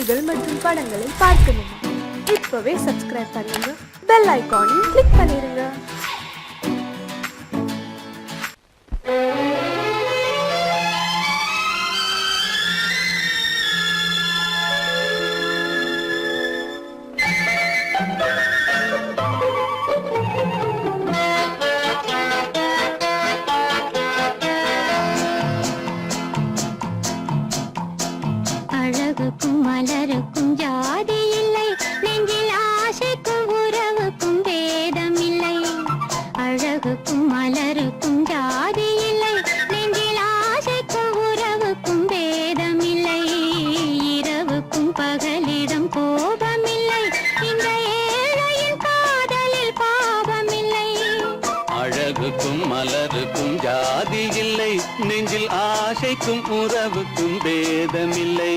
பாடல்கள் மற்றும் படங்களை பார்க்கணுமா? இப்பவே சப்ஸ்கிரைப் பண்ணுங்க, பெல் ஐகானையும் கிளிக் பண்ணிருங்க. அழகுக்கும் மலருக்கும் ஜாதி இல்லை, நெஞ்சில் ஆசைக்கும் உறவுக்கும் பேதம் இல்லை. அழகுக்கும் மலருக்கும் ஜாதி இல்லை, நெஞ்சில் ஆசைக்கும் உறவுக்கும் பேதம் இல்லை. இரவுக்கும் பகலிடம் கோபம் இல்லை, இந்த ஏழையின் காதலில் பாவம் இல்லை. அழகுக்கும் மலருக்கும் ஜாதி இல்லை, நெஞ்சில் ஆசைக்கும் உறவுக்கும் பேதமில்லை.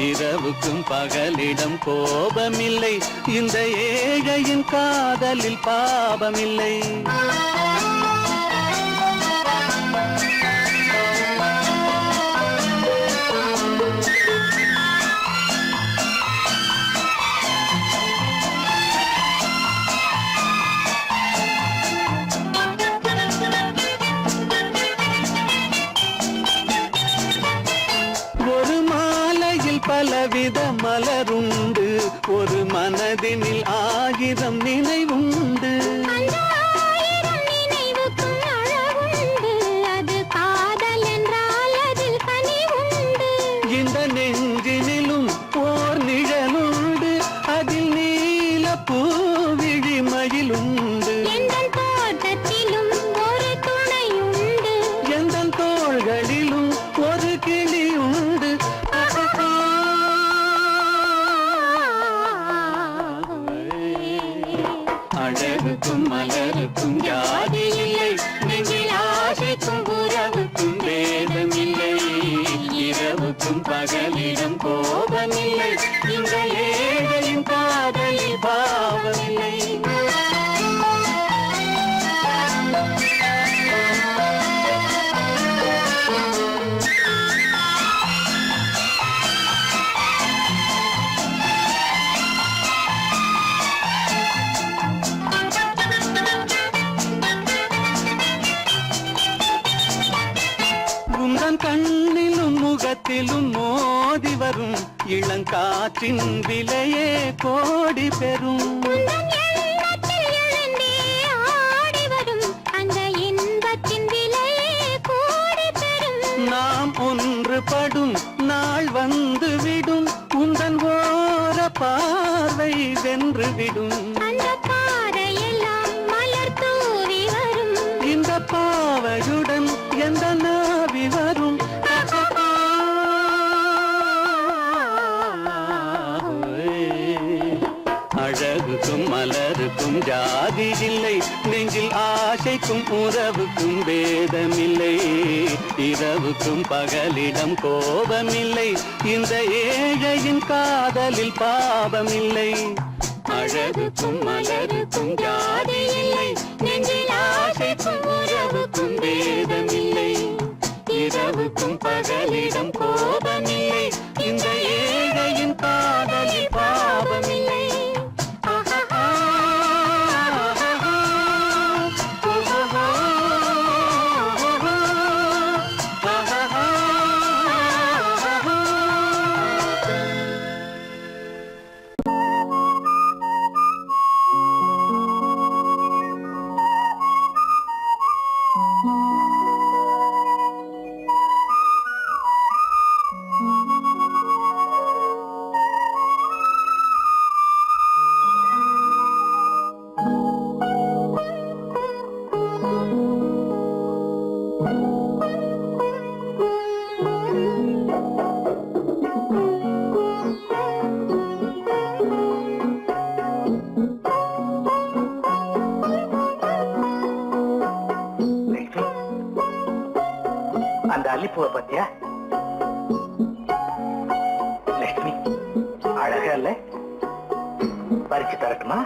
இரவுக்கும் பகலிடம் கோபமில்லை, இந்த ஏழையின் காதலில் பாவமில்லை. பலவித மலருண்டு, ஒரு மனதினில் 1000 நினைவுண்டு. இந்த நெஞ்சினிலும் ஓர் நிழலுண்டு, அதில் நீல பூவிழிமயிலுண்டு. தோட்டத்திலும் ஒரு துணையுண்டு, எந்த தோள்களிலும் ஒரு கிளியுண்டு. அழகுக்கும் மலருக்கும் ஜாதி இல்லை, நெஞ்சில் ஆசைக்கும் உறவுக்கும் பேதமில்லை. இரவுக்கும் பகலிடம் கோபமில்லை, இந்த ஏழையின் காதலில் பாவமில்லை. கண்ணிலும் முகத்திலும் மோதி வரும் இளங்காற்றின் விலையே கோடி பெறும். நாம் ஒன்றுபடும் நாள் வந்து விடும், உந்தன் ஓர பார்வை வென்றுவிடும். இந்த பாவையுடன் எந்த நாவி வரும். அழகுக்கும் மலருக்கும் ஜாதி இல்லை, நெஞ்சில் ஆசைக்கும் உறவுக்கும் பேதமில்லை. இரவுக்கும் பகலிடம் கோபமில்லை, இந்த ஏழையின் காதலில் பாவமில்லை. அழகுக்கும் மலருக்கும் ஜாதி இல்லை, நெஞ்சில் ஆசைக்கும் உறவுக்கும் பேதமில்லை. இரவுக்கும் பகலிடம் கோபமில்லை, இந்த ஏழையின் காதலில் பாவமில்லை. அந்த அல்லிப்பூவை பத்தியா லட்சுமி? அழகா இல்ல? பறிச்சு தரட்டுமா?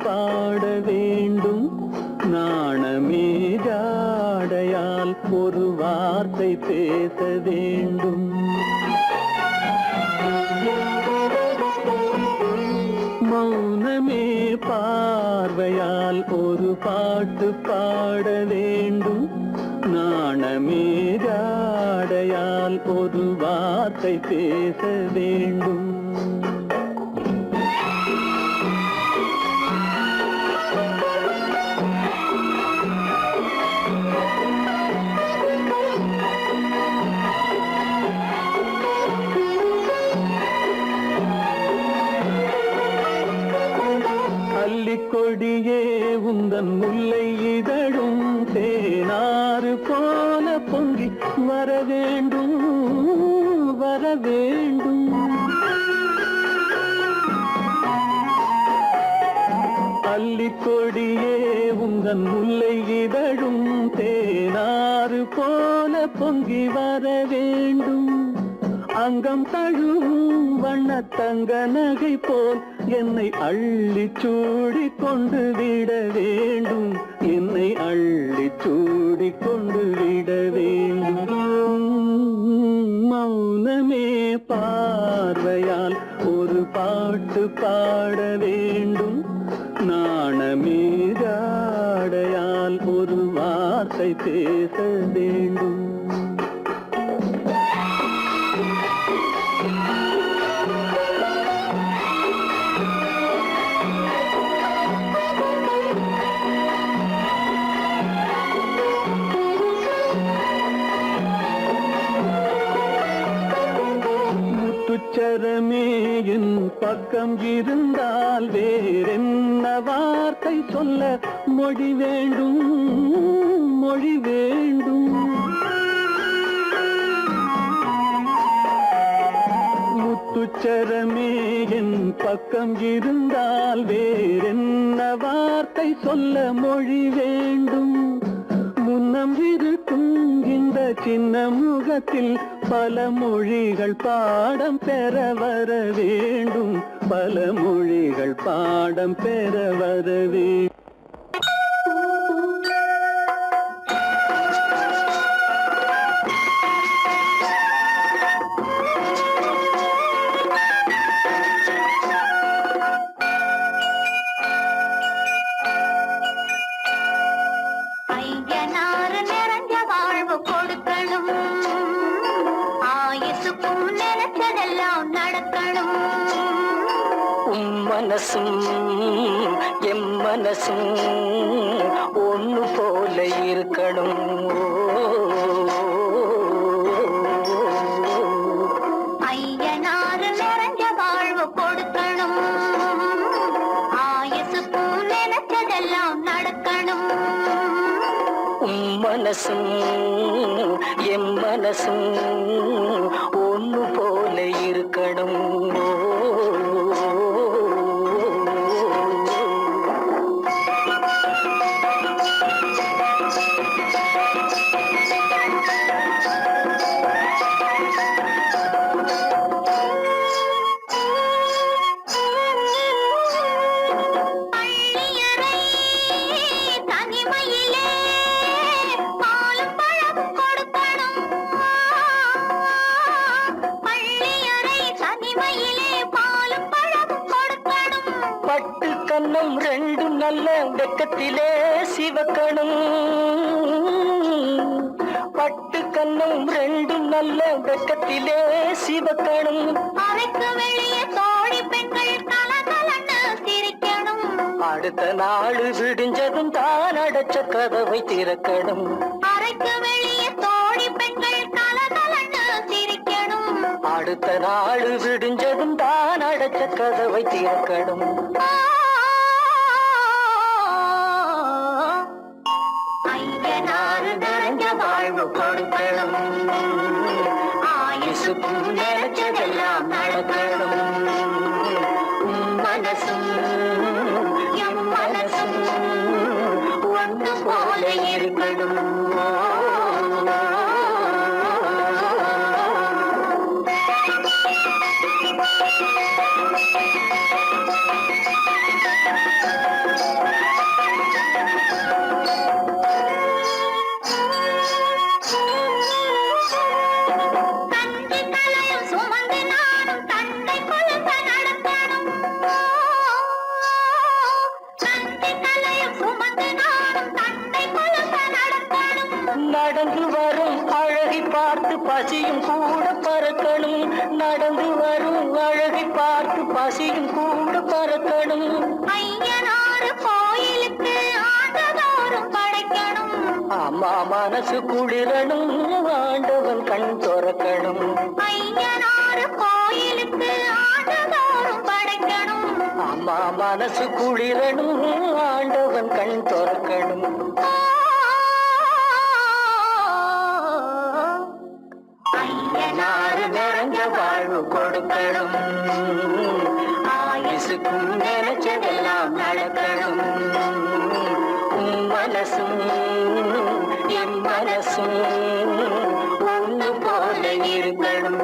பாட வேண்டும். நாணமே ஜாடையால் ஒரு வார்த்தை பேச வேண்டும். மௌனமே பார்வையால் ஒரு பாட்டு பாட வேண்டும். நாணமே ஜாடையால் ஒரு வார்த்தை பேச வேண்டும். கொடியே உந்தன் முல்லை இதழும் தேனாறு போல பொங்கி வர வேண்டும், வர வேண்டும். அல்லிக்கொடியே உந்தன் முல்லை இதழும் தேனாறு போல பொங்கி வர வேண்டும். அங்கம் தழுவும் வண்ணத்தங்க நகை போல் என்னை அள்ளி சூடி கொண்டு விட வேண்டும். என்னை அள்ளி சூடி கொண்டு விட வேண்டும். மௌனமே பார்வையால் ஒரு பாட்டு பாட வேண்டும். நாணமே ஜாடையால் ஒரு வார்த்தை பேச வேண்டும். முத்துச்சரமே என் பக்கம் இருந்தால் வேறென்ன வார்த்தை சொல்ல மொழி வேண்டும், மொழி வேண்டும். முத்துச்சரமே என் பக்கம் இருந்தால் வேறென்ன வார்த்தை சொல்ல மொழி வேண்டும். முன்னம் இருக்கும் இந்த சின்ன முகத்தில் பல மொழிகள் பாடம் பெற வர வேண்டும். பல மொழிகள் பாடம் பெற வர வேண்டும். மனசும் எம் மனசும் ஒன்று போல இருக்கணும். ஐயனாறு நிறைஞ்ச வாழ்வு கொடுக்கணும். ஆயுசுக்கும் நினைச்சதெல்லாம் நடக்கணும். மனசும் எம் மனசும் ஒன்று போல இருக்கணும். கண்ணம் ரெண்டு நல்ல வெக்கத்திலே சிவக்கணும். பட்டு கண்ணம் ரெண்டு நல்ல வெக்கத்திலே சிவக்கணும். அறைக்கு வெளியே தோழி பெண்கள் கலகலன்னு சிரிக்கணும். அடுத்த நாள் விடிஞ்சதும் தான் அடைச்ச கதவை திறக்கணும். அறைக்கு வெளியே தோழி பெண்கள் கலகலன்னு சிரிக்கணும். அடுத்த நாள் விடிஞ்சதும் தான் அடைச்ச கதவை திறக்கணும். ஐயனாறு நிறைஞ்ச வாழ்வு கொடுக்கணும். ஆயுசுக்கும் நினைச்சதெல்லாம் நடக்கணும். மனசும் எம் மனசும் ஒன்று போல இருக்கணும். நடந்து வரும் அழகை பார்த்து பசியும் கூட பறக்கணும். நடந்து வரும் அழகை பார்த்து பசியும் கூட பறக்கணும். ஐயனாறு கோயிலுக்கு ஆண்டதோறும் படைக்கணும். அம்மா மனசு குளிரணும், ஆண்டவன் கண் திறக்கணும். ஐயனாறு கோயிலுக்கு ஆண்டதோறும் படைக்கணும். அம்மா மனசு குளிரணும், ஆண்டவன் கண் திறக்கணும். ஐயனாறு நிறைஞ்ச வாழ்வு கொடுக்கணும். ஆயுசுக்கும் நினைச்சதெல்லாம் நடக்கணும். மனசும் என் மனசும் ஒன்று போல இருக்கணும்.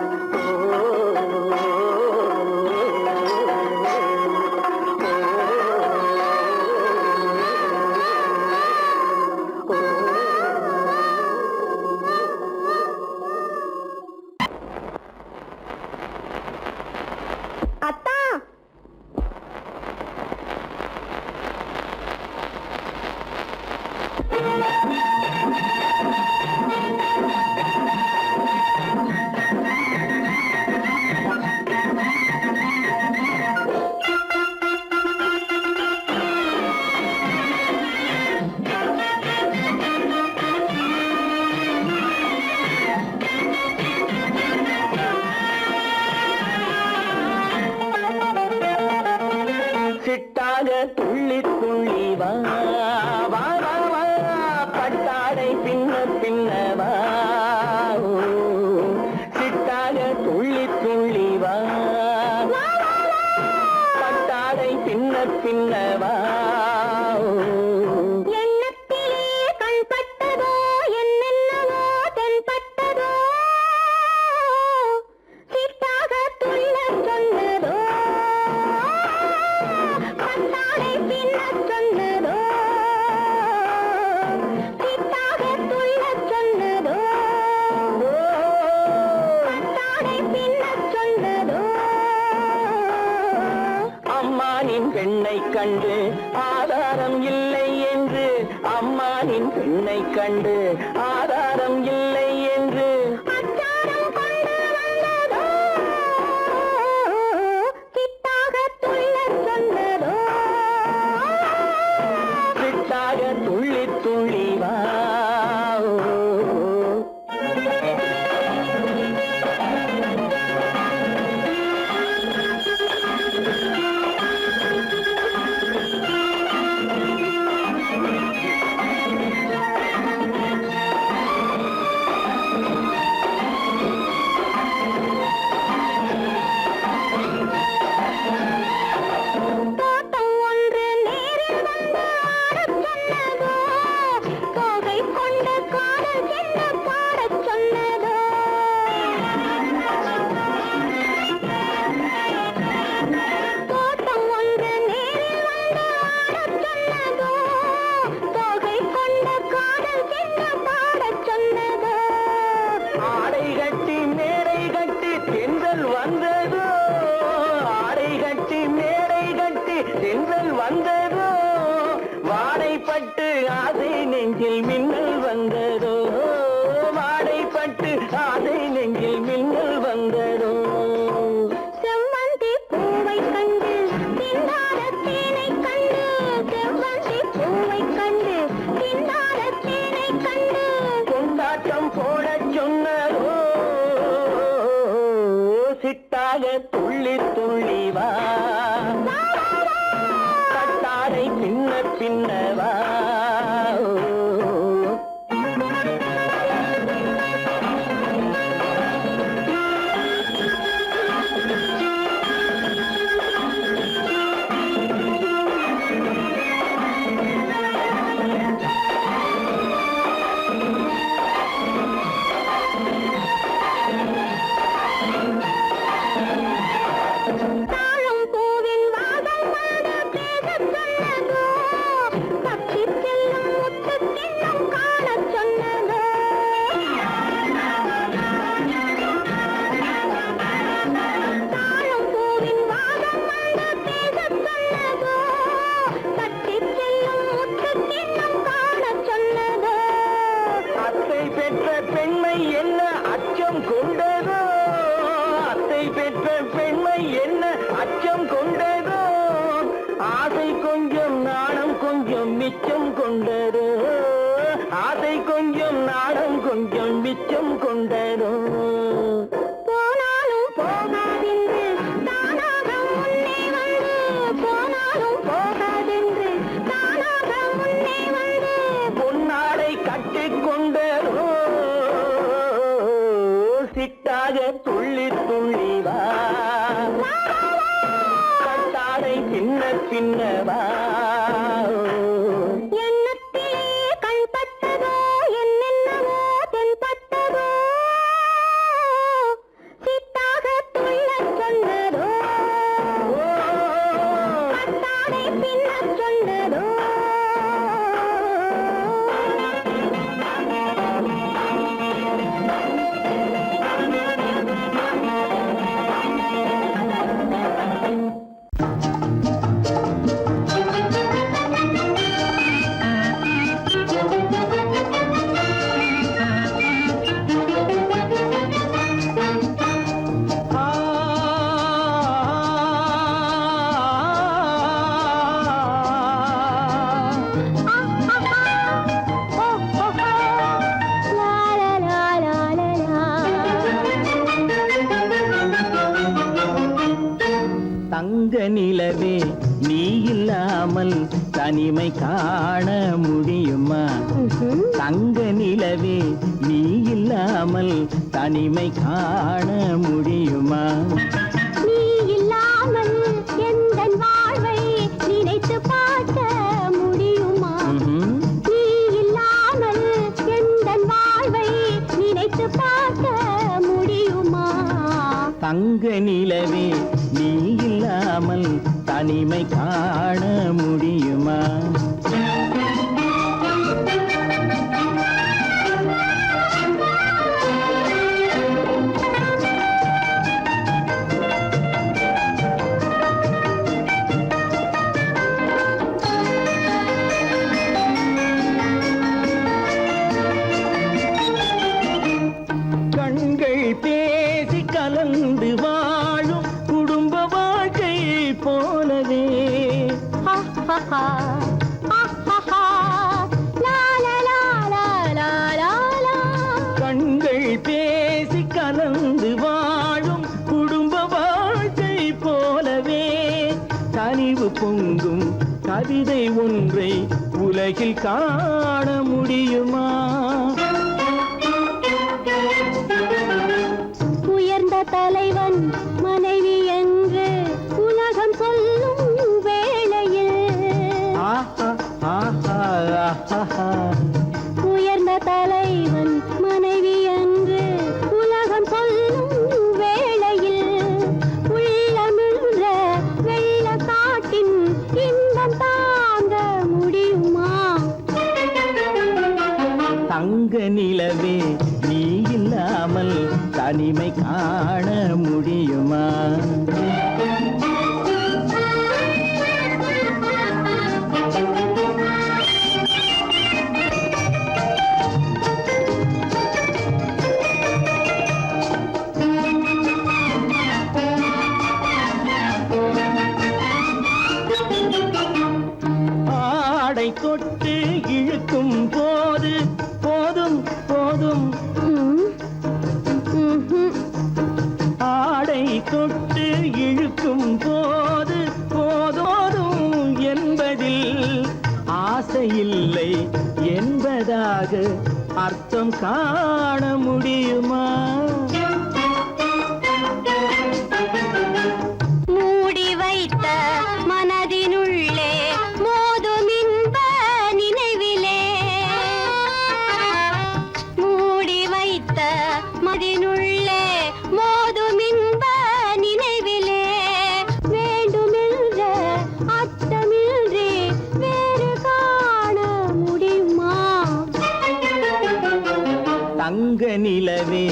அத்தா, சிட்டாக துள்ளி துள்ளி வா வா வா வா, பட்டாடை பின்ன பின்னவா. சிட்டாக துள்ளி துள்ளி வா, பட்டாடை பின்ன பின்னவா. எண்ணத்திலே கண்பட்டதோ என்னென்னவோ தென்பட்டதோ, சிட்டாக துள்ள சொன்னதோ, பட்டாடை பின்ன சொன்னதோ, சிட்டாக துள்ள சொன்னதோ, பட்டாடை பின்ன சொன்னதோ. அம்மானின் பெண்ணை கண்டு ஆதாரம் இல்லை என்று, அம்மானின் பெண்ணை கண்டு ஆதாரம் இல்லை என்று. அச்சாரம் கொண்டு வந்ததோ, சிட்டாக துள்ள சொன்னதோ. சிட்டாக துள்ளி துள்ளி வா. தோட்டம் ஒன்று நேரில் வந்து ஆடச் சொன்னதோ, தோகை கொண்ட காதல் என்ன பாடச் சொன்னதோ. தோட்டம் ஒன்று நேரில் வந்து ஆடச் சொன்னதோ, தோகை கொண்ட காதல் என்ன பாடச் சொன்னதோ. ஆடை கட்டி மேடை கட்டி தென்றல் வந்ததோ, ஆடை கட்டி மேடை கட்டி தென்றல் வந்ததோ. வாடைப்பட்டு ஆசை நெஞ்சில் மின்னல் வந்ததோ, வாடைப்பட்டு ஆசை நெஞ்சில் மின்னல் வந்ததோ. செவ்வந்தி பூவை கண்டு திண்டாட தேனை கண்டு, செவ்வந்தி பூவை கண்டு திண்டாட தேனை கண்டு. கொண்டாட்டம் போடச் சொன்னதோ, சிட்டாக துள்ளி துள்ளி வா, கட்டாடை பின்ன பின்னவா. தாழம் பூவின் வாசம் வந்து பேசச் சொன்னதோ, பச்சை மிச்சம் கொண்டதோ ஆசை கொஞ்சம் நாடம் கொஞ்சம் மிச்சம் கொண்டதோ போனாலும் போகாதென்று தானாக முன்னே வந்து போனாலும் போகாதென்று தானாக முன்னே வந்து பொன்னாடை கட்டிக்கொண்டதோ சிட்டாக துள்ளி துள்ளி வா கட்டாடை பின்ன பின்னவா எண்ணத்திலே கண்பட்டதோ என்னென்னவோ தென்பட்டதோ சித்தாக துள்ளச் சொன்னதோ கட்டாடை பின்னச் சொன்னதோ தங்க நிலவே நீ இல்லாமல் தனிமை காண முடியுமா தங்க நிலவே நீ இல்லாமல் தனிமை காண முடியுமா நீ இல்லாமல் எந்தன் வாழ்வை நினைத்து பார்க்க முடியுமா நீ இல்லாமல் எந்தன் வாழ்வை நினைத்து பார்க்க முடியுமா தங்க நிலவே நீ இல்லாமல் தனிமை காண முடியுமா கண்கள் பேசி கலந்து வாழும் குடும்ப வாழ்க்கை போலவே கண்கள் பேசி கலந்து வாழும் குடும்ப வாழ்க்கை போலவே கனிவு பொங்கும் கவிதை ஒன்றை உலகில் காண முடியுமா உயர்ந்த தலைவன் மனைவி என்று உலகம் சொல்லும் வேளையில் உயர்ந்த தலைவன் மனைவி என்று உலகம் சொல்லும் வேளையில் உள்ளமிழ்ற வெள்ள காட்டின் இன்பம் தாங்க முடியுமா தங்க நிலவே நீ இல்லாமல் தனிமை காண முடியுமா ஆடை தொட்டு இழுக்கும் போது போதும் போதும் ஆடை தொட்டு இழுக்கும் போது போதோதும் என்பதில் ஆசையில்லை என்பதாக அர்த்தம் காண முடியுமா மூடி வைத்த மனதினுள்ளே மோதும் இன்ப நினைவிலே மூடி வைத்த மனதினுள்ளே மோதும் இன்ப நினைவிலே வேண்டுமென்ற அர்த்தமின்றி வேறு காண முடியுமா தங்க நிலவே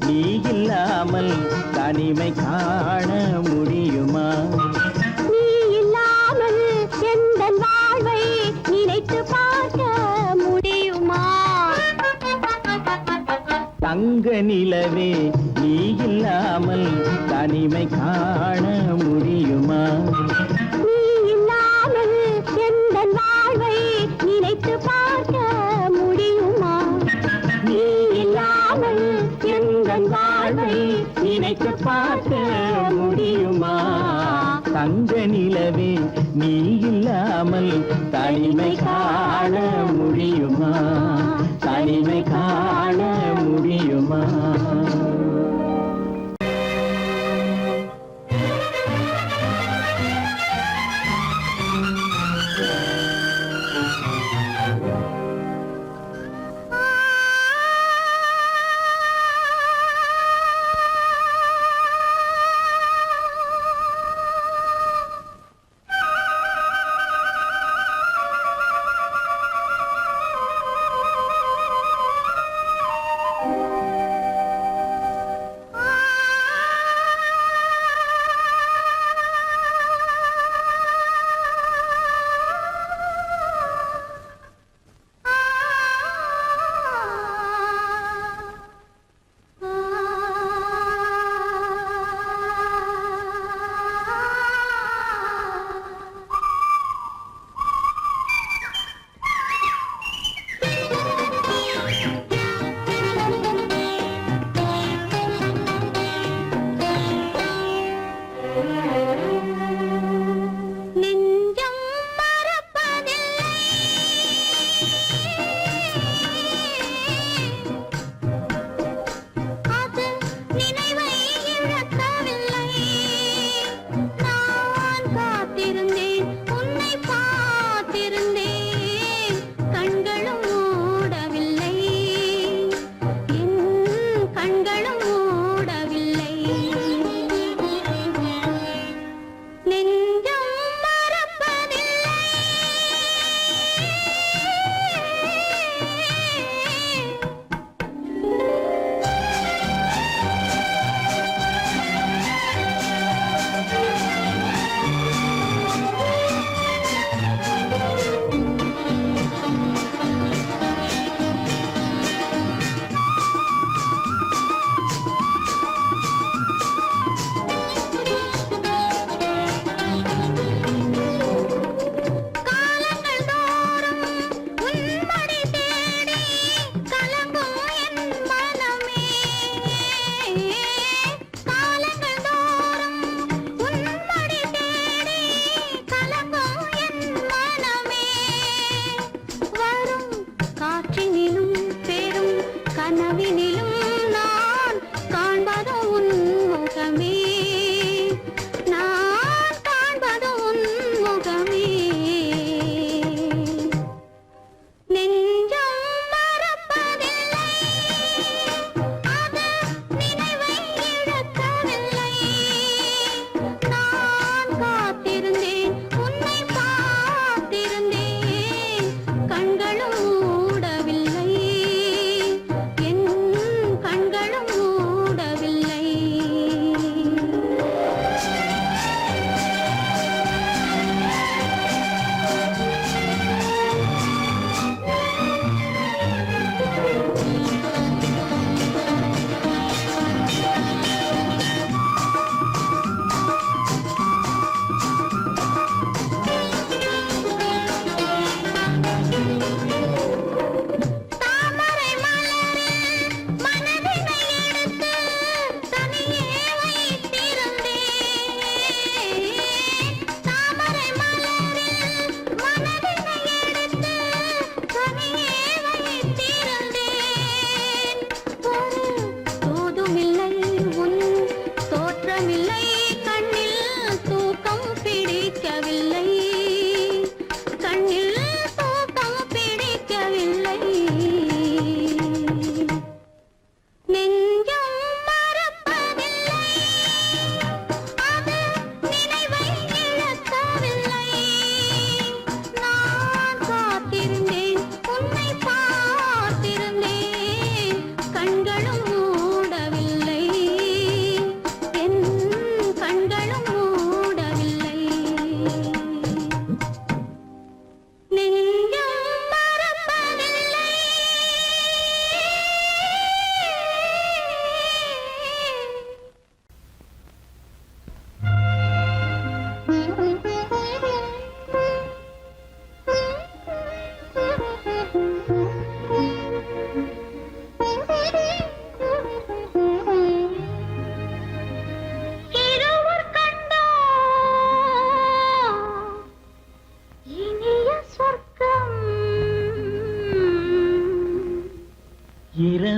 நீ இல்லாமல் தனிமை காண முடியுமா நீ இல்லாமல் எந்தன் வாழ்வை நினைத்து பார்க்க முடியுமா தங்க நிலவே நீ இல்லாமல் தனிமை காண முடியுமா நீ இல்லாமல் எந்தன் வாழ்வை தங்க நிலவே நீ இல்லாமல் தனிமை காண முடியுமா? தனிமை காண முடியுமா?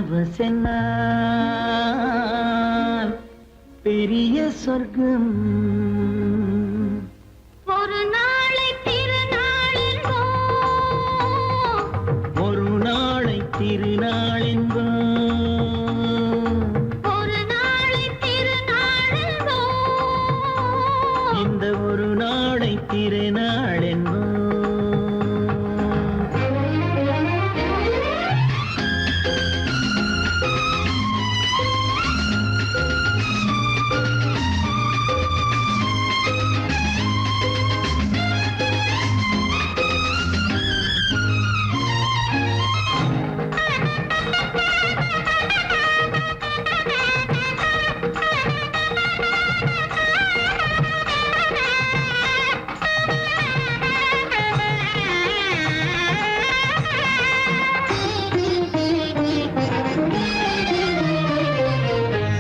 பரவசென்னால் பெரிய சொர்க்கம் ஒரு நாளை திருநாள் ஒரு நாளை திருநாள் ஒரு நாளை திருநாள் இந்த ஒரு நாளை திருநாள்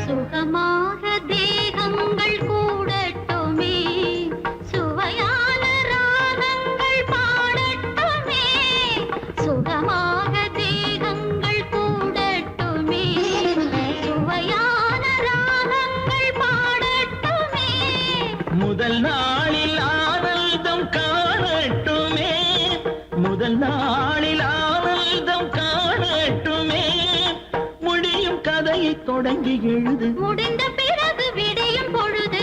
சுகமாக தேகங்கள் கூடட்டுமே சுவையான ராகங்கள் பாடட்டுமே சுகமாக தேகங்கள் கூடட்டுமே சுவையான ராகங்கள் பாடட்டுமே முதல் நாளில் ஆனந்தம் காணட்டுமே முதல் நாளில் ஆனந்தம் காணட்டுமே முடியும் கதையை தொடங்கி எழுது முடிந்த பிறகு விடியும் பொழுது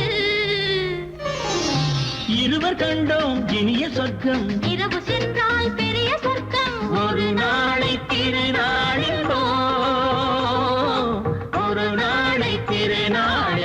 இருவர் கண்டோம் இனிய சொர்க்கம் இரவு சென்றால் பெரிய சொர்க்கம் ஒரு நாளை திருநாள் ஒரு நாளை திருநாள்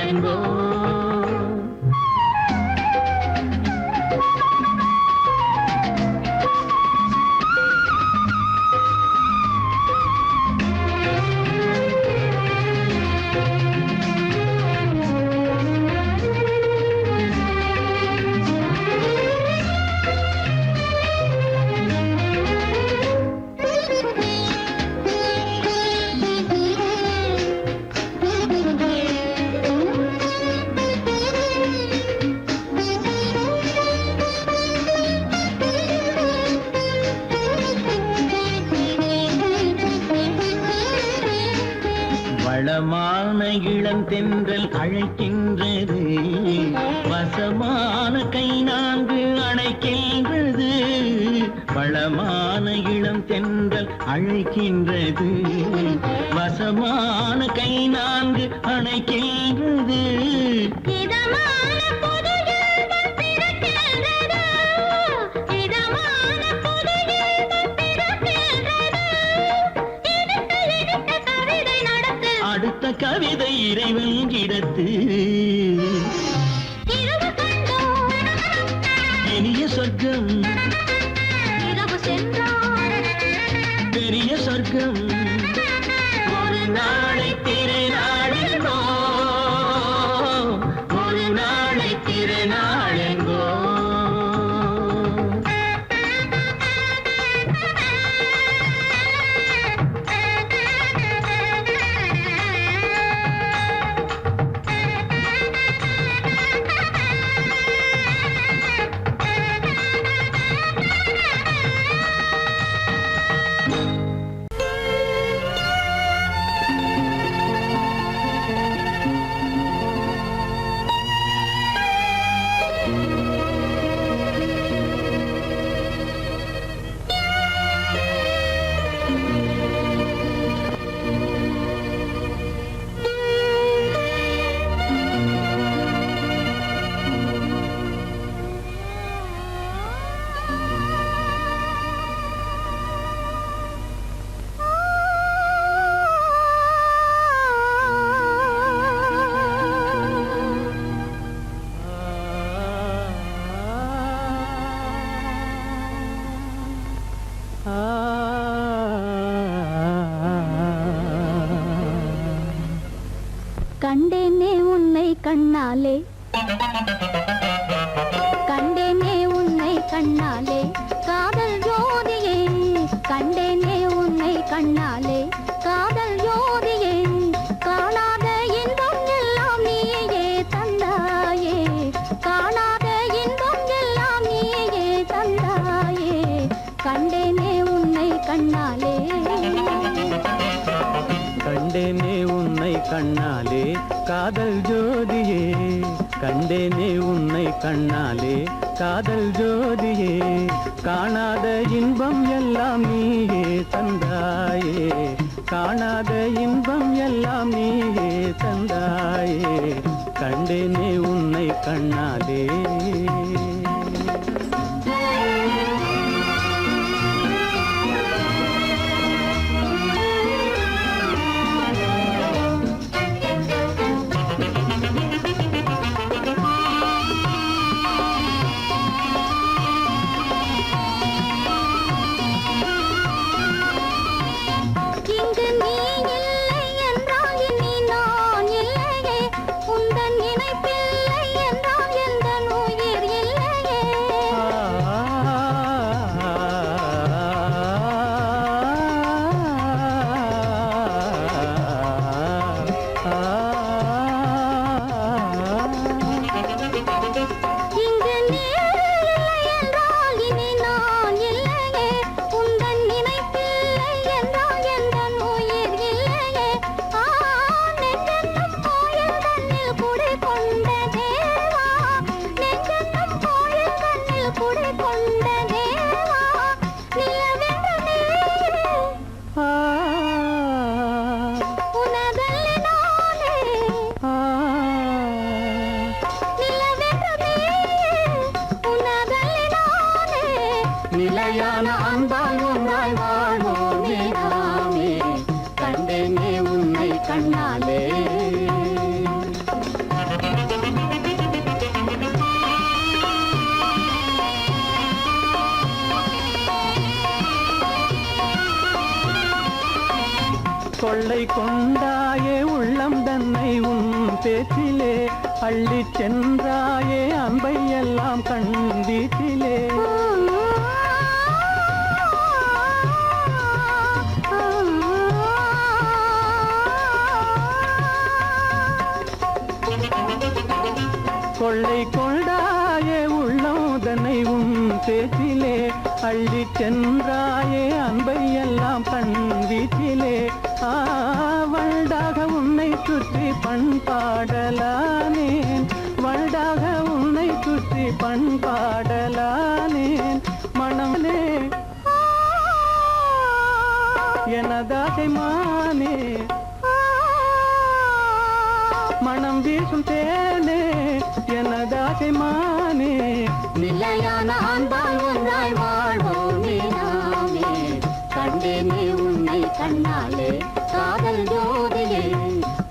வளமான இளம் தென்றல் அழைக்கின்றது வசமான கை நான்கு அணைக்கின்றது வளமான இளம் தென்றல் அழைக்கின்றது வசமான கை நான்கு அணைக்கின்றது இதமான புது இன்பம் பிறக்கின்றது இதமான புது இன்பம் பிறக்கின்றது இனித்த கவிதை நடத்து அடுத்த கவிதை இறைவன் இடத்து இரவு கண்டோம் இனிய சொர்க்கம் இரவு சென்றால் பெரிய சொர்க்கம் ஒரு நாளை திருநாள் ஒரு நாளை திருநாள் கண்டேனே உன்னை கண்ணாலே கண்டேனே உன்னை கண்ணாலே காதல் ஜோதியே கண்டேனே உன்னை கண்ணாலே காதல் ஜோதியே காணாத இன்பம் எல்லாம் நீயே தந்தாயே காணாத இன்பம் எல்லாம் நீயே தந்தாயே கண்டேனே உன்னை கண்ணாலே கண்ணாலே காதல் ஜோதியே கண்டேனே உன்னை கண்ணாலே காதல் ஜோதியே காணாத இன்பம் எல்லாம் நீயே தந்தாயே காணாத இன்பம் எல்லாம் நீயே தந்தாயே கண்டேனே உன்னை கண்ணாலே நிலையான அன்பால் ஒன்றாய் வாழ்வோமே நாமே கண்டேனே உன்னை கண்ணாலே கொள்ளை கொண்டாயே உள்ளம் தன்னை உன் பேச்சிலே அள்ளி சென்றாயே அன்பை எல்லாம் கண் வீட்டிலே கொள்ளை கொண்டாயே உள்ளம் தன்னை உன் பேச்சிலே அள்ளி சென்றாயே அன்பை எல்லாம் கண் வீட்டிலே வண்டாக உன்னை சுற்றி பண்பாடலானேன் வண்டாக உன்னை சுற்றி பண்பாடலானேன் மனமே எனதாசை மானே மனம் வீசும் தேனே எனதாசை மானே நிலையான அன்பால் ஒன்றாய் வாழ்வோமே நாமே கண்டேனே உன்னை கண்ணாலே காதல் ஜோதியே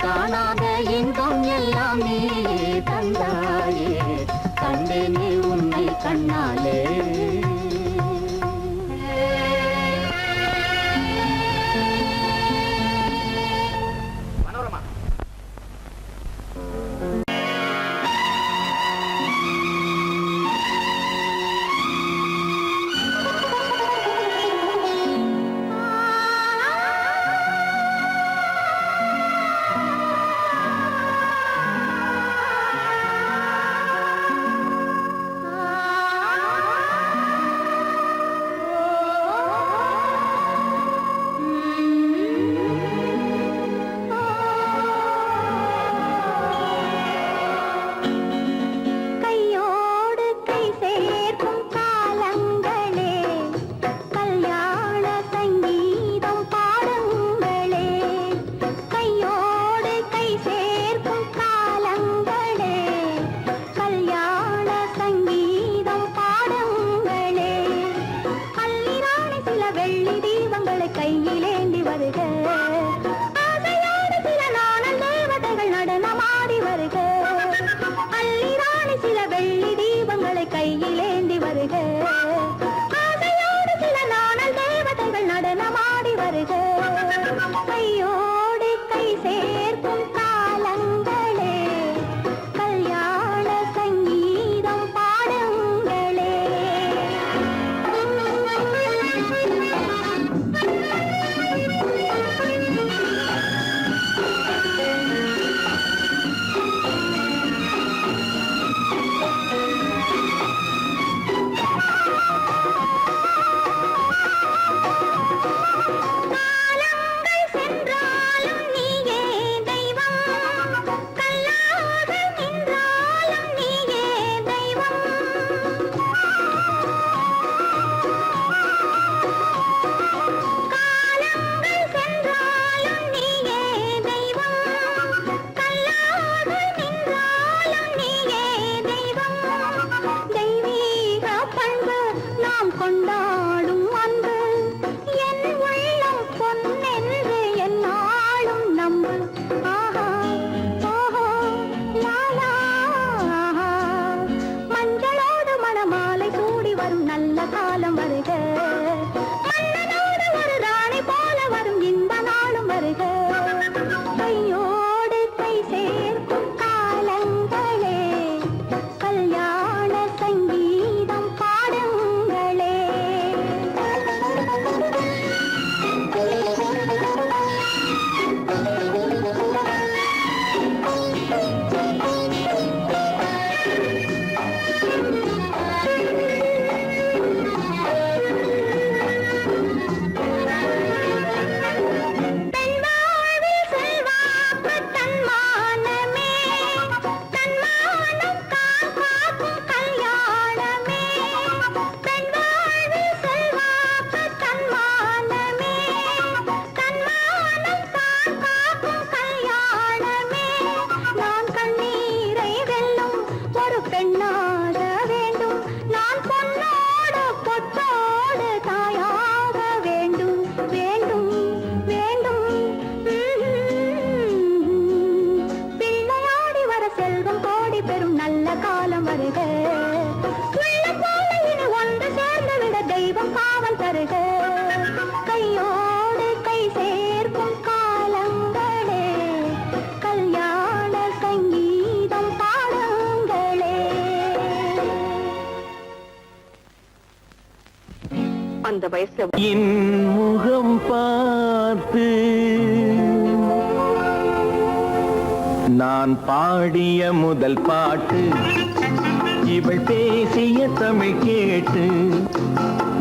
காணாத இன்பம் எல்லாம் நீயே தந்தாயே கண்டேனே உன்னை கண்ணாலே கையோடு கை சேர்க்கும் காலங்களே கல்யாண சங்கீதம் பாடுங்களே. அந்த வயசுல என் முகம் பார்த்து நான் பாடிய முதல் பாட்டு, இவள் பேசிய தமிழ் கேட்டு.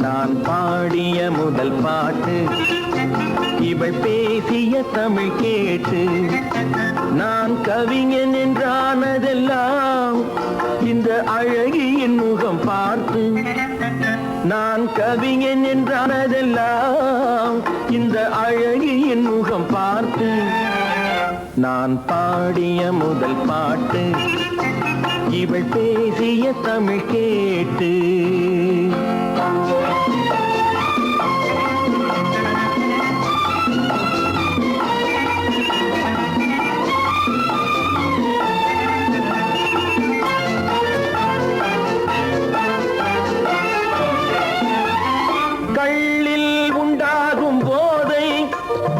நான் பாடிய முதல் பாட்டு, இவள் பேசிய தமிழ் கேட்டு. நான் கவிஞன் என்றானதெல்லாம் இந்த அழகியின் முகம் பார்த்து. நான் கவிஞன் என்றானதெல்லாம் இந்த அழகியின் முகம் பார்த்து. நான் பாடிய முதல் பாட்டு, இவள் பேசிய தமிழ் கேட்டு. கள்ளில் உண்டாகும் போதை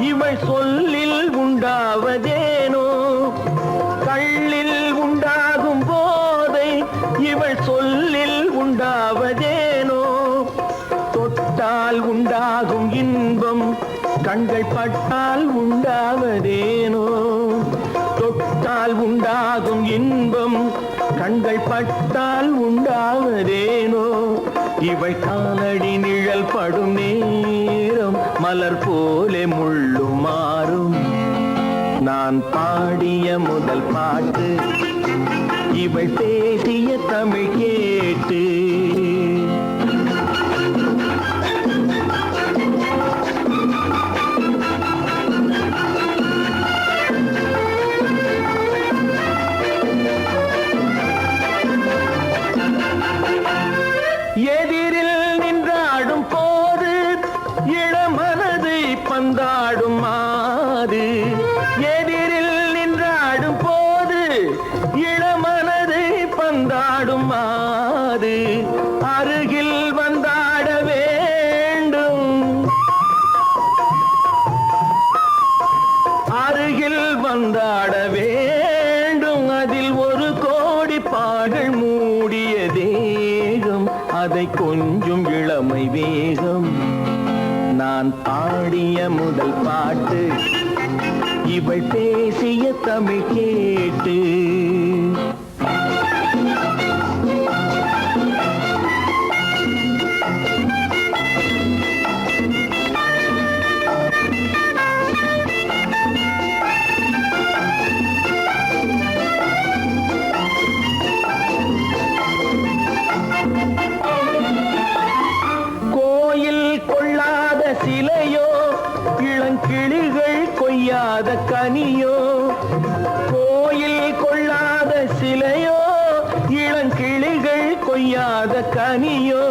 இவள் சொல்லில் உண்டாவதேனோ. கள்ளில் உண்டாகும் போதை இவள் சொல்லில் உண்டாவதேனோ. தொட்டால் உண்டாகும் இன்பம் கண்கள் பட்டால் உண்டாவதேனோ. தொட்டால் உண்டாகும் இன்பம் கண்கள் பட்டால் உண்டாவதேனோ. இவள் காலடி நிழல் படும் நேரம் மலர் போலே முள்ளும் மாறும். நான் பாடிய முதல் பாட்டு, இவள் பேசிய தமிழ் கேட்டு. எதிரில் நின்றாடும் போது இளமனதை பந்தாடும் மாது. எதிரில் நின்றாடும் போது இளமனதை பந்தாடும் மாது. அருகில் வந்தாட வேண்டும், அருகில் வந்தாட வேண்டும். அதில் ஒரு கோடி பாடல் மூடிய தேகம், அதை கொஞ்சம் இளமை வேகம். நான் பாடிய முதல் பாட்டு, இவள் பேசிய தமிழ் கேட்டு. சிலையோ இளங்கிளிகள் கொய்யாத கனியோ. கோயில் கொள்ளாத சிலையோ இளங்கிளிகள் கொய்யாத கனியோ.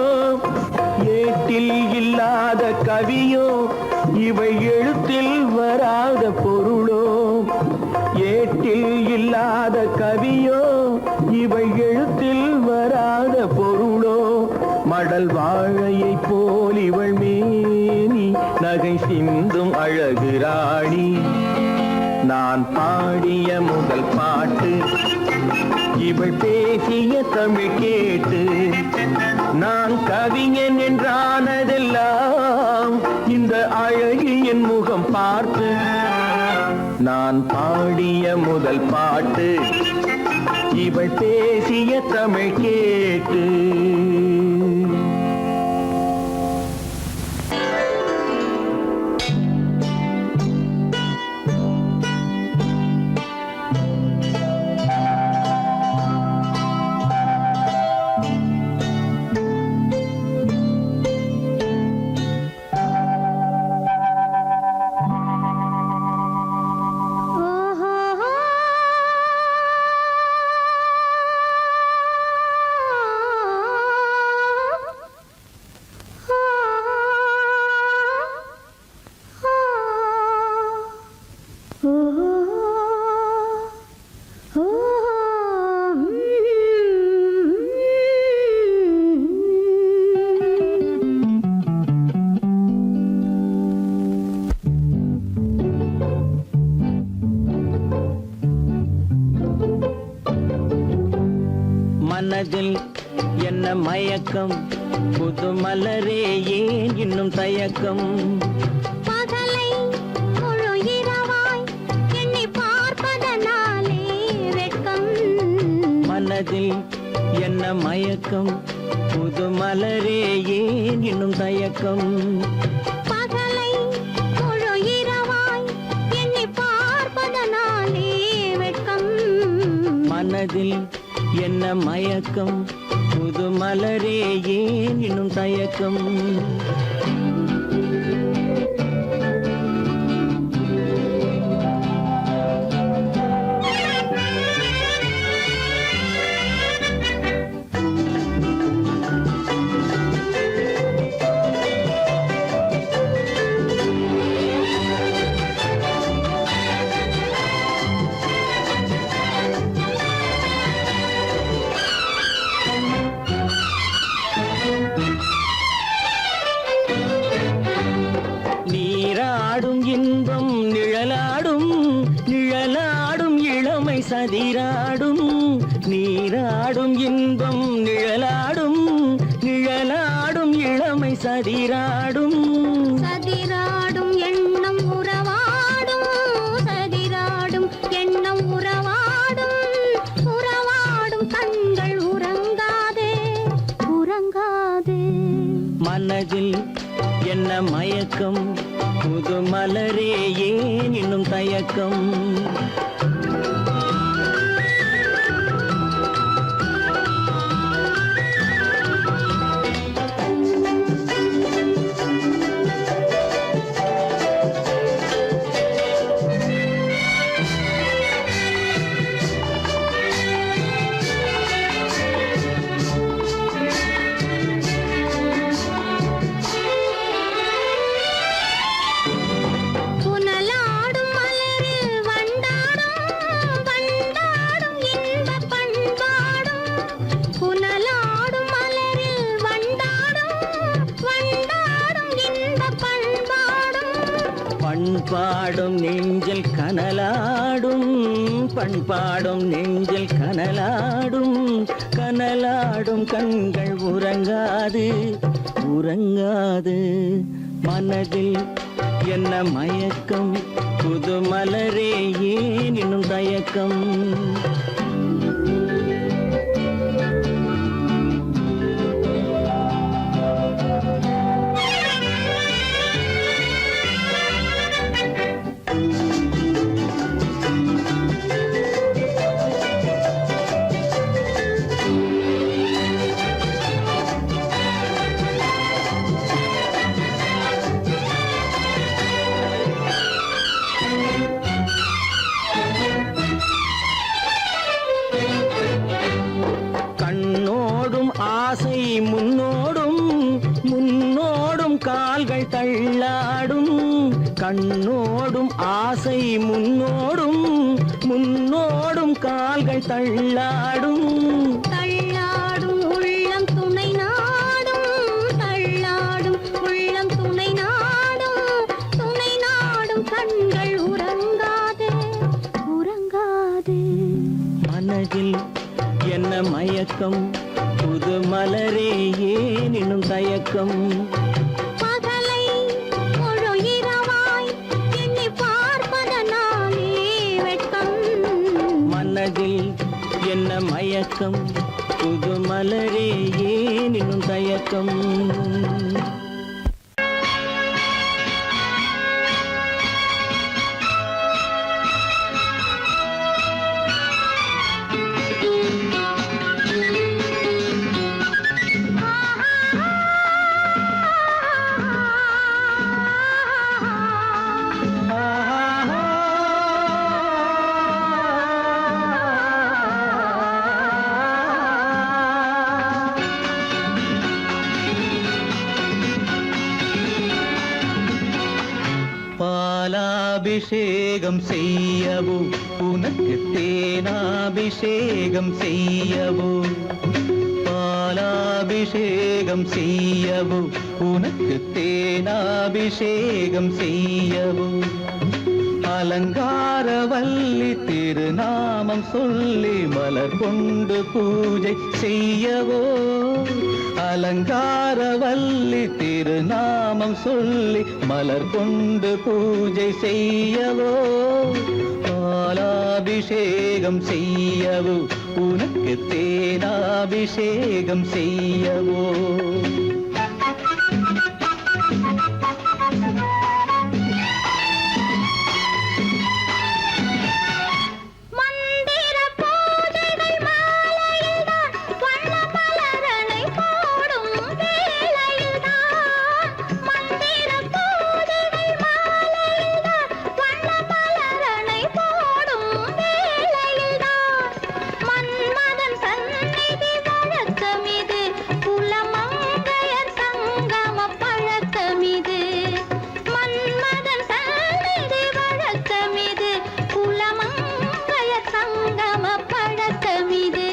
ஏட்டில் இல்லாத கவியோ இவை எழுத்தில் வராத பொருளோ. ஏட்டில் இல்லாத கவியோ இவை எழுத்தில் வராத பொருளோ. மடல் வாழையை போல் இவள் மேனி நகை சிந்தும் அழகு ராணி. நான் பாடிய முதல் பாட்டு, இவள் பேசிய தமிழ் கேட்டு. நான் கவிஞன் என்றானதெல்லாம் இந்த அழகியின் முகம் பார்த்து. நான் பாடிய முதல் பாட்டு, இவள் பேசிய தமிழ் கேட்டு. ஆ மனதில் என்ன மயக்கம் புது மலரே ஏன் இன்னும் தயக்கம் பகலை முழு இரவாய் எண்ணி பார்ப்பதனாலே வெட்கம் மனதில் என்ன மயக்கம் புது மலரே ஏன் இன்னும் தயக்கம் பகலை முழு இரவாய் எண்ணி பார்ப்பதனாலே வெட்கம் மனதில் என்ன மயக்கம் புது மலரே ஏன் இன்னும் தயக்கம் நீராடும் இன்பம் நிழலாடும் நிழலாடும் இளமை சதிராடும் நீராடும் இன்பம் நிழலாடும் நிழலாடும் இளமை சதிராடும் சதிராடும் எண்ணம் உறவாடும் சதிராடும் எண்ணம் உறவாடும் உறவாடும் கண்கள் உறங்காதே உறங்காதே மனதில் என்ன மயக்கம் புது மலரே ஏன் இன்னும் தயக்கம் புனலாடும் மலரில் வண்டாடும் வண்டாடும் இன்பப் பண்பாடும் புனலாடும் மலரில் வண்டாடும் வண்டாடும் இன்பப் பண்பாடும் பண்பாடும் நெஞ்சில் கனலாடும் பண்பாடும் நெஞ்சில் கனலாடும் கனலாடும் கண்கள் உறங்காது உறங்காது மனதில் என்ன மயக்கம் புது மலரே ஏன் இன்னும் தயக்கம் கண்ணோடும் ஆசை முன்னோடும் முன்னோடும் கால்கள் தள்ளாடும் கண்ணோடும் ஆசை முன்னோடும் முன்னோடும் கால்கள் தள்ளாடும் தள்ளாடும் உள்ளம் துணை நாடும் தள்ளாடும் உள்ளம் துணை நாடும் கண்கள் உறங்காதே உறங்காதே மனதில் என்ன மயக்கம் புது மலரே ஏன் இன்னும் தயக்கம் பகலை முழு இரவாய் எண்ணி பார்ப்பதனாலே வெட்கம் மனதில் என்ன மயக்கம் புது மலரே ஏன் இன்னும் தயக்கம் பாலாபிஷேகம் செய்யவோ உனக்கு தேனாபிஷேகம் செய்யவோ பாலாபிஷேகம் செய்யவோ உனக்கு தேனாபிஷேகம் செய்யவோ அலங்காரவல்லி திருநாமம் சொல்லி மலர் கொண்டு பூஜை செய்யவோ அலங்காரவல்லி திருநாமம் சொல்லி மலர் கொண்டு பூஜை செய்யவோ பாலாபிஷேகம் செய்யவோ உனக்கு தேனாபிஷேகம் செய்யவோ மந்திர பூஜைகள் மாலையில்தான் வண்ண மலரணை போடும் வேளையில்தான் மந்திர பூஜைகள் மாலையில்தான் வண்ண மலரணை போடும் வேளையில்தான் மன்மதன் சந்நிதி வழக்கமிது குலமங்கையர் சங்கம பழக்கமிது மன்மதன் சந்நிதி வழக்கமிது குலமங்கையர் சங்கம பழக்கமிது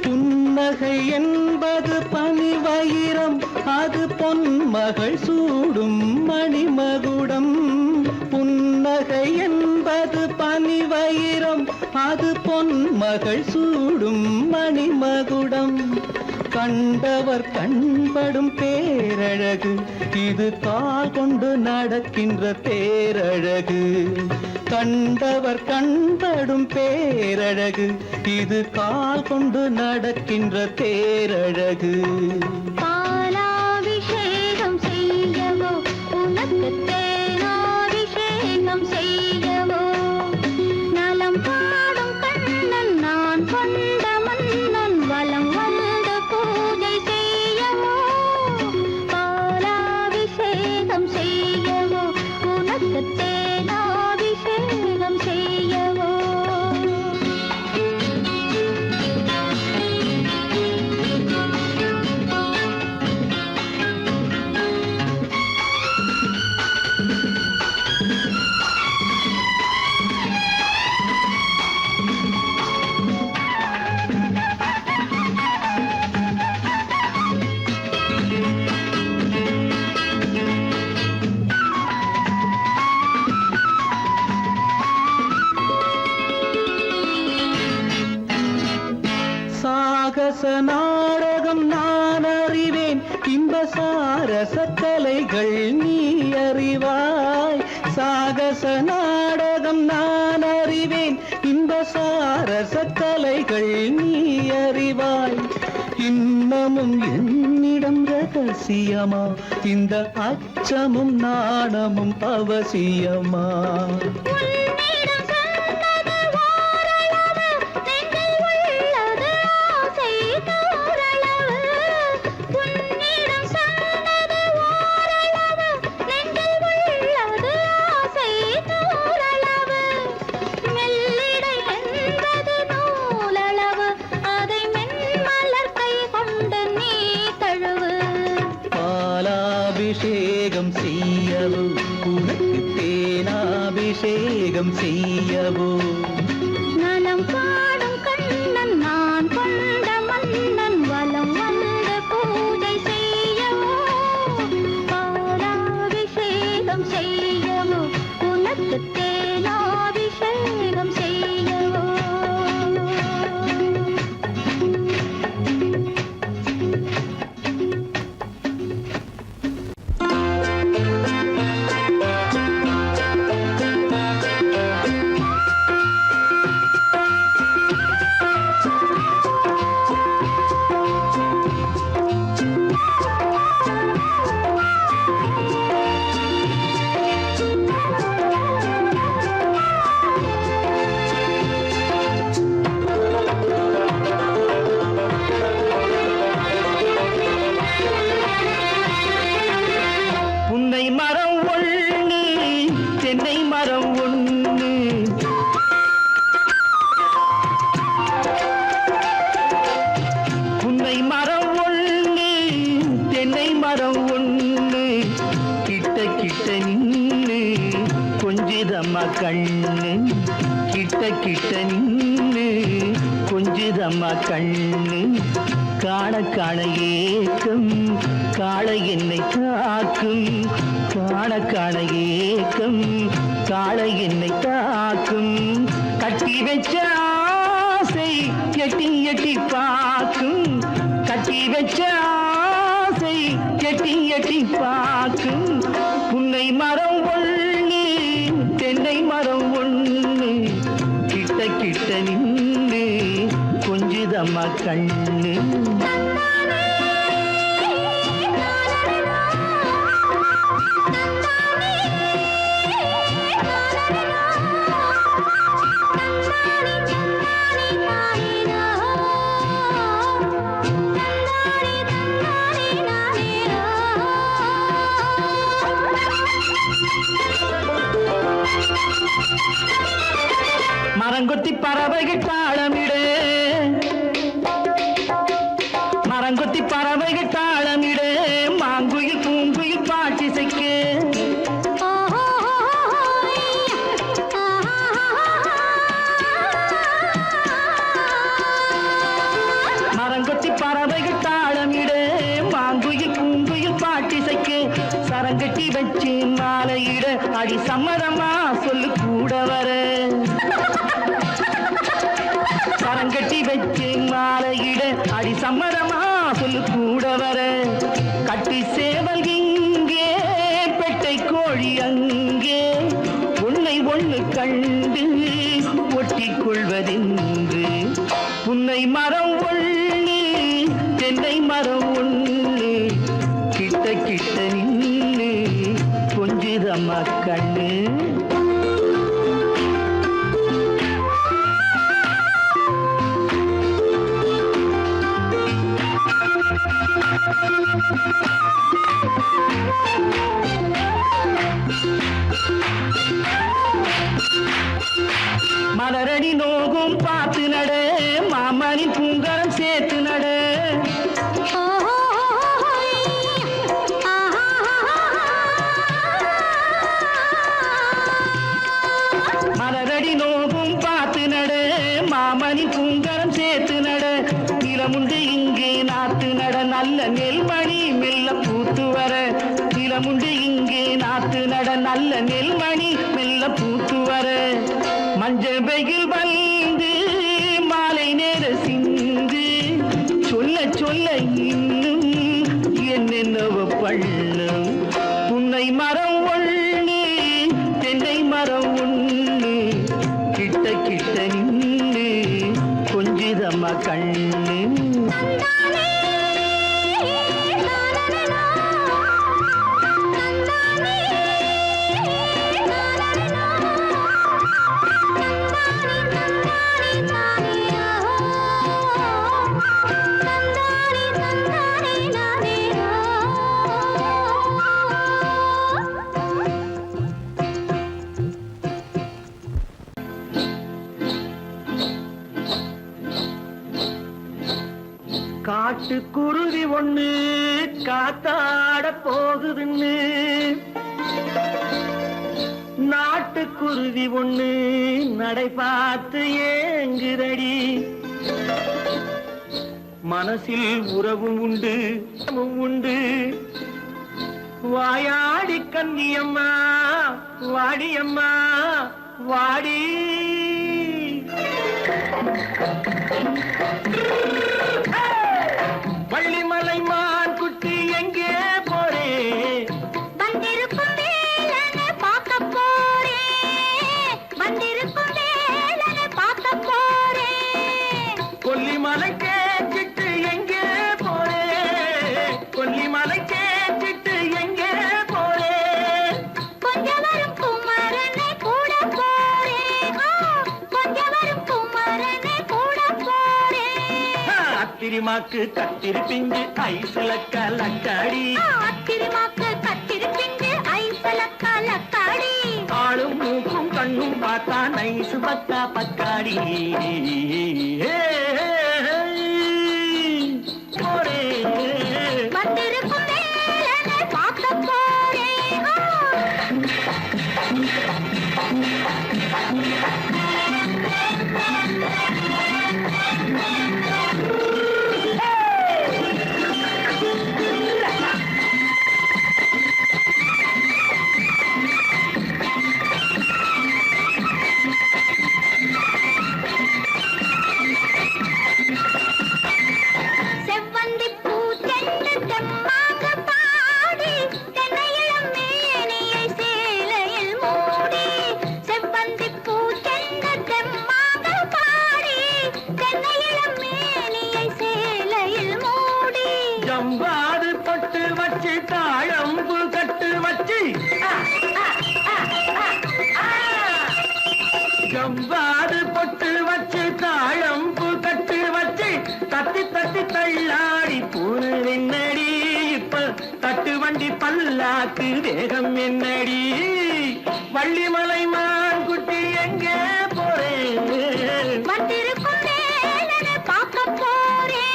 புன்னகை என்பது பனிவயிரம் அது பொன்மகள் சூடும் மணிமகுடம் புன்னகை என்பது பனிவயிரம் அது பொன்மகள் சூடும் மணிமகுடம் கண்டவர் கண்படும் பேரழகு இது கால் கொண்டு நடக்கின்ற தேரழகு கண்டவர் கண்படும் பேரழகு இது கால் கொண்டு நடக்கின்ற தேரழகு பாலாபிஷேகம் செய்யவோ உனக்கு தேனாபிஷேகம் செய்யவோ நலம் பாடும் கண்ணன் நான் கொண்ட மன்னன் வலம் வந்து பூஜை செய்யவோ பாலாபிஷேகம் செய்யவோ உனக்கு தேனாபிஷேகம் செய்யவோ சாகச நாடகம் நான் அறிவேன் இன்ப சாரச கலைகள் நீ அறிவாய் சாகச நாடகம் நான் அறிவேன் இன்ப சாரச கலைகள் நீ அறிவாய் இன்னமும் என்னிடம் ரகசியமா இந்த அச்சமும் நாணமும் அவசியமா உன்னிடம் சொன்னது ஓரளவு நெஞ்சில் உள்ளது ஆசை தோரளவு உன்னிடம் சொன்னது ஓரளவு நெஞ்சில் உள்ளது ஆசை தோரளவு மெல்லிடை என்பது நூலளவு அதை மென்மலர் கை கொண்டு நீ தழுவு பாலாபிஷேகம் செய்யவோ உனக்கு தேனாபிஷேகம் செய்யவோ நலம் பாடும் கண்ணன் நான் கொண்ட மன்னன் வலம் வந்து பூஜை செய்யவோ பாலாபிஷேகம் செய்யவோ உனக்கு தேனாபிஷேகம் செய்யவோ புன்னை மரம் ஒண்ணு தென்னை மரம் ஒண்ணு புன்னை மரம் ஒண்ணு தென்னை மரம் ஒண்ணு கிட்ட கிட்ட நின்னு கொஞ்சிதம்மா கண்ணு கிட்ட கிட்ட நின்னு கொஞ்சிதம்மா கண்ணு காண காண ஏக்கம் காளை என்னை காக்கும் காண காண ஏக்கம் காளை என்னை தாக்கும் கட்டி வச்ச ஆசை எட்டி எட்டி பார்க்கும் கட்டி வச்ச ஆசை எட்டி எட்டி பார்க்கும் புன்னை மரம் ஒண்ணு தென்னை மரம் ஒண்ணு கிட்ட கிட்ட நின்று கொஞ்சுதம்மா கண்ணு மரங்கொத்தி பறவைகள் தாளமிடு மரங்கொத்தி பறவைகள் தாளமிடு மாங்குயில் பூங்குயில் பாட்டிசைக்கு மரங்கொத்தி பறவைகள் தாளமிடு மாங்குயில் பூங்குயில் பாட்டிசைக்கு சரங்கட்டி வச்சு மாலையிட அடி சம்மதமா சொல்லு கூட வர சரங்கட்டி வச்சு மாலையிட அடி சம்மதமா சொல்லு கூட வர கட்டி சேவல் இங்கே பெட்டை கோழி அங்கே உன்னை ஒண்ணு கண்டு ஒட்டிக் கொள்வதென்று புன்னை மரம் ஒண்ணு தென்னை மரம் ஒண்ணு கிட்ட கிட்ட நின்று கொஞ்சுதம்மா கண்ணு மலரடி நோகும் பார்த்து நட மாமணி பூங்கரம் சேர்த்து நட மலரடி நோகும் பார்த்து நட மாமணி பூங்கரம் சேர்த்து நட நிலமுண்டு இங்கே நாத்து நட நல்ல நெல்மணி மெல்ல பூத்து வர நிலமுண்டு இங்கே நாத்து நட நல்ல நெல்மணி மெல்ல பூத்து வர மஞ்சள் வெயில் வந்து மாலை நேர சிந்து சொல்ல சொல்ல இன்னும் என்னென்னவ பண்ணும் புன்னை மரம் ஒண்ணு தென்னை மரம் ஒண்ணு கிட்ட கிட்ட நின்று கொஞ்சுதம்மா கண்ணு காட்டுக்குருவி ஒண்ணு காத்தாட போகுதுன்னு நாட்டுக்குருவி ஒண்ணு நடை பார்த்து ஏங்குதடி மனசில் உறவும் உண்டு உண்டு வாயாடி கன்னியம்மா வாடியம்மா வாடி வள்ளிமலை மான் குட்டி எங்கே போறே வந்திருக்கும் வேலனை பார்க்க போறேன் வந்திருக்கும் வேலனை பார்க்க போறேன் கொல்லிமலை கேட்டுட்டு எங்கே போறே கொல்லிமலை கேட்டுட்டு எங்கே போறே கொஞ்சம் வரும் குமரனை கூட போறேன் கொஞ்சம் வரும் குமரனை கூட போறேன் அத்திரிமாக்கு கத்திரி பிஞ்சு ஐசுல கலக்காடி அத்திரிமாக்கு கத்திரி பிஞ்சு ஐசல கலக்காடி ஆளும் மூக்கும் கண்ணும் பார்த்தா நைசு பக்கா பக்காடி போரே வந்திருக்கும் வேலனை பார்க்க போறேன் பூவாது பொட்டு வச்சு தாழம்பு கட்டு வச்சு தத்தி தத்தி தள்ளாடி பூரு என்னடி இப்ப தட்டு வண்டி பல்லாக்கு வேகம் என்னடி வள்ளிமலை மான் குட்டி எங்கே போறேன் வந்திருக்கும் வேலனை பார்க்க போறேன்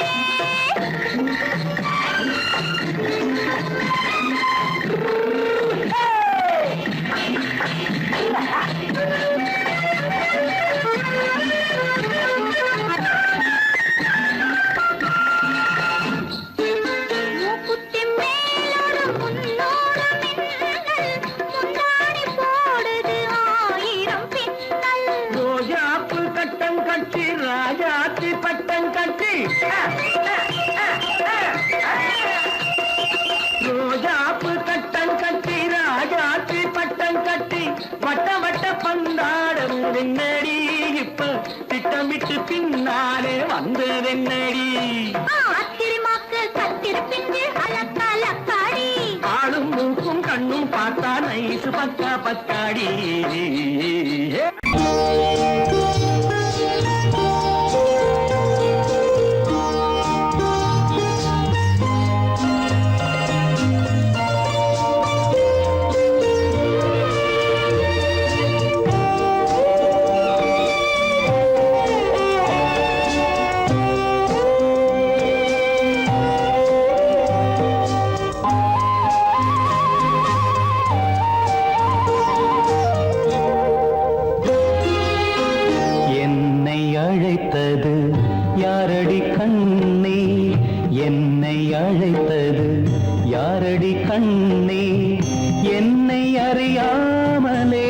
மூக்குத்தி மேலோடு முன்னோடு மின்னல் முந்தாடி போடுது 1000 பின்னல் ரோஜாப்பு கட்டம் கட்டி ராஜாத்தி பட்டம் கட்டி ரோஜாப்பு கட்டம் கட்டி ராஜாத்தி பட்டம் கட்டி வட்ட வட்ட பந்தாடம் வெண்ணடி இப்ப திட்டமிட்டு பின்னாலே வந்ததென்னடி ஆத்திரமாக்கு கத்திருப்பிஞ்சு அலக்காடி ஆளும் மூக்கும் கண்ணும் பார்த்தா நைசு பக்கா பக்காடி அழைத்தது யாரடி கண்ணே என்னை அழைத்தது யாரடி கண்ணே என்னை அறியாமலே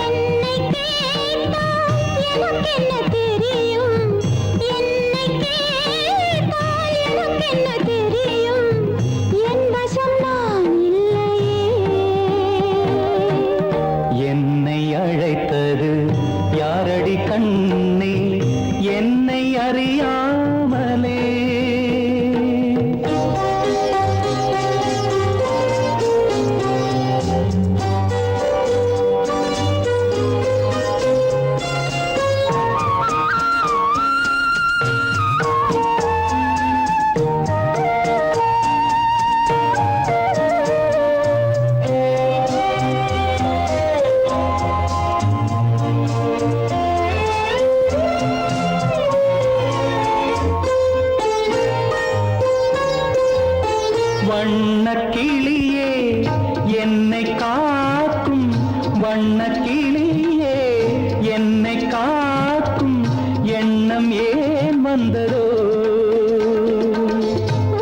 என்னை கேட்டால் எனக்கென்ன தெரியும் என்னை கேட்டால் எனக்கென்ன தெரியும் என் வசம் நான் இல்லையே என்னை அழைத்தது யாரடி கண்ணே என்னை அறியாமலே வண்ணக்கிளியே என்னை காக்கும் வண்ணக்கிளியே என்னை காக்கும் எண்ணம் ஏன் வந்ததோ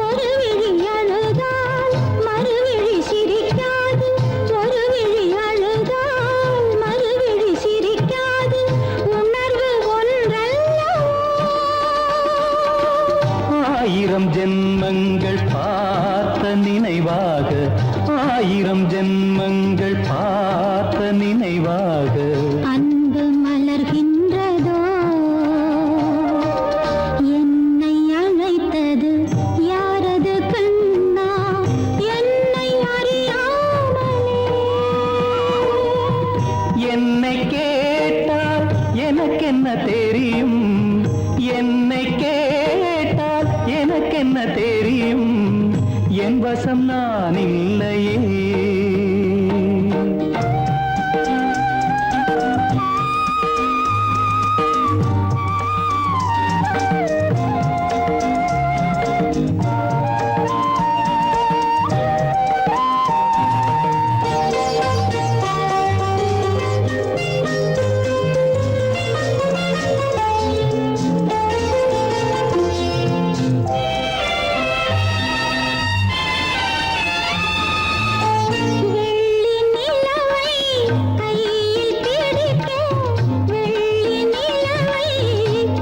ஒரு விழி அழுதால் மறுவிழி சிரிக்காது ஒரு விழி அழுதால் மறுவிழி சிரிக்காது உணர்வு ஒன்றல்லவோ 1000 ஜென்மங்கள் பார்த்த நினைவாக 1000 ஜென்மங்கள் பார்த்த நினைவாக அன்பு மலர்கின்றதோ என்னை அழைத்தது யாரது கண்ணா என்னை அறியாமலே என்னை கேட்டால் எனக்கென்ன தெரியும் என்னை கேட்டால் எனக்கென்ன தெரியும் என் வசம் நான் இல்லையே வெள்ளி நிலவை கையில் பிடிக்க வெள்ளி நிலவை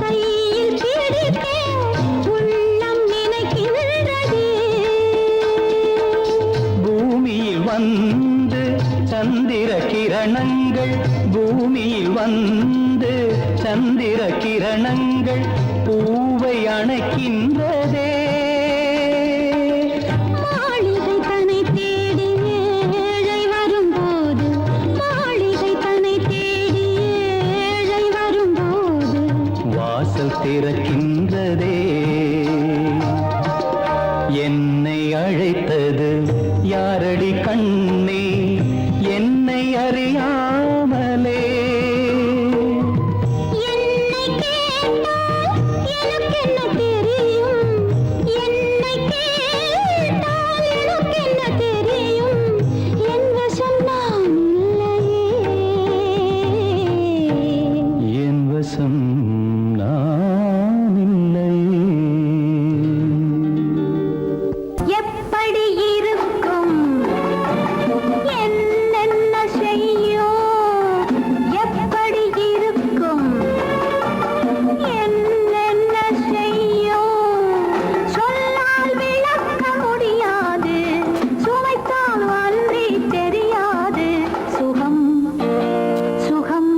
கையில் பிடிக்க உள்ளம் நினைக்கின்றதே பூமியில் வந்து சந்திர கிரணங்கள் பூமியில் வந்து சந்திர கிரணங்கள் பூவை அணைக்கின்றதே மாளிகை தன்னை தேடி ஏழை வரும்போது மாளிகை தன்னை தேடி கண்ணே என்னை அறியாமலே என்னை கேட்டால் எனக்கு என்ன தெரியும் என்னை கேட்டால் எனக்கு என்ன தெரியும் என் வசம் நான் இல்லையே என் வசம் நான் இல்லையே எப்படி இருக்கும் என்னென்ன செய்யும் எப்படி இருக்கும் என்னென்ன செய்யும் சொல்லால் விளக்க முடியாது சுவைத்தால் அன்றி தெரியாது சுகம் சுகம்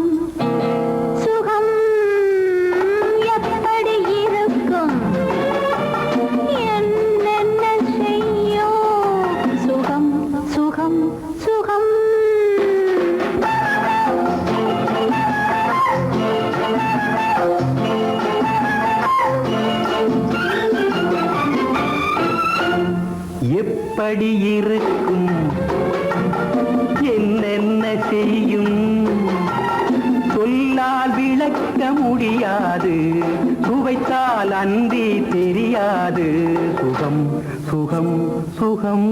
சுகம் எப்படி இருக்கும் என்னென்ன செய்யும் சுகம் சுகம் சுகம் எப்படி இருக்கும் என்னென்ன செய்யும் சொல்லால் விளக்க முடியாது சுவைத்தால் அன்றி தெரியாது சுகம் சுகம் சுகம்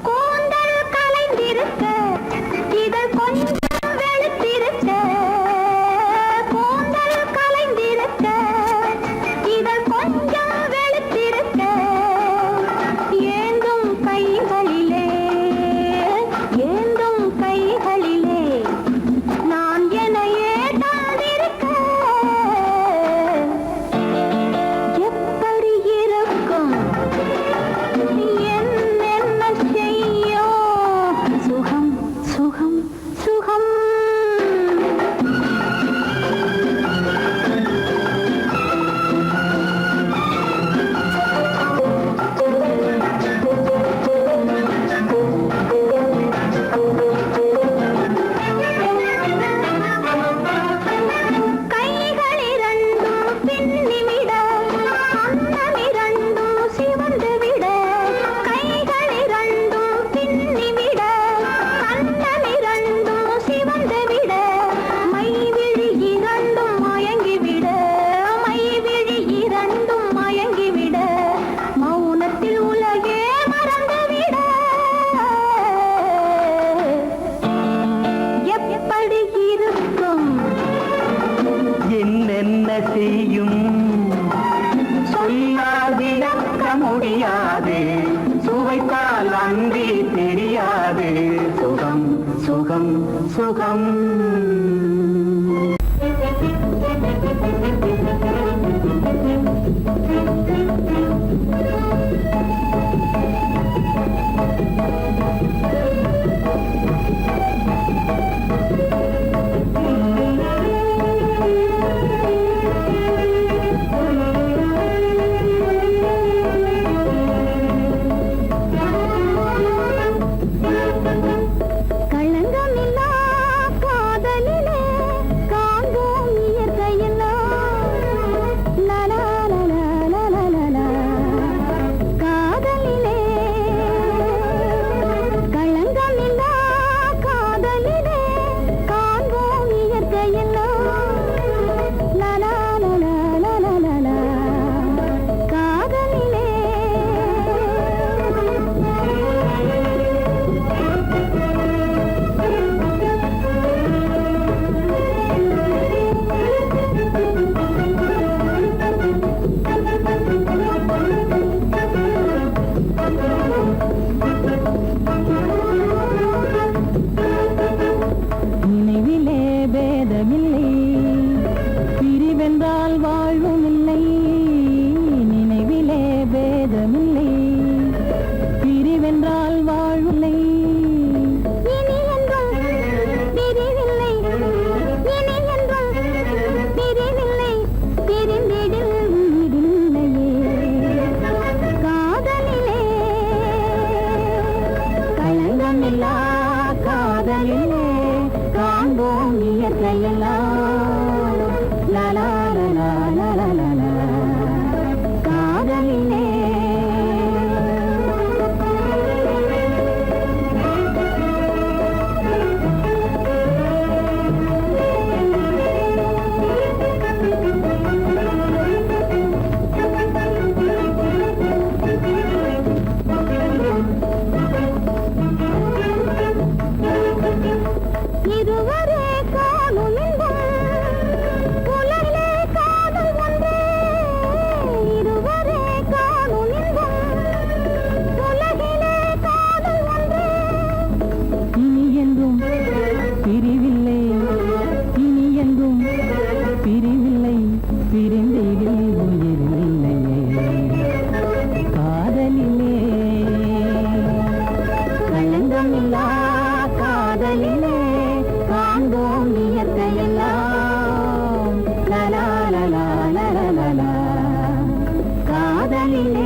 கூந்தல் கலைந்திருக்க இதழ் கொஞ்சம் வெளுத்திருக்க கூந்தல் கலைந்திருக்க இதழ் கொஞ்சம் வெளுத்திருக்க ஏந்தும் கைகளிலே நான் என்னையே தாழ்ந்திருக்க எப்படி இருக்கும் என்னென்ன செய்யும் சுகம் சுகம் சுகம் கைகள் இரண்டும் பின்னிவிட அன்னம் இரண்டும் சிவந்து விட கைகள் இரண்டும் பின்னிவிட அன்னம் இரண்டும் சிவந்து விட மைவிழி இரண்டும் மயங்கிவிட மைவிழி இரண்டும் மயங்கிவிட மௌனத்தில் உலகே மறந்துவிட எப்படி இருக்கும் என்னென்ன செய்யும் சொல்லால் விளக்க முடியாது சுவைத்தால் அன்றி தெரியாது சுகம் சுகம் சுகம் களங்கமில்லா காதலிலே காண்போம் இயற்கையெல்லாம் லலா லலா லலா லலா நாளிலே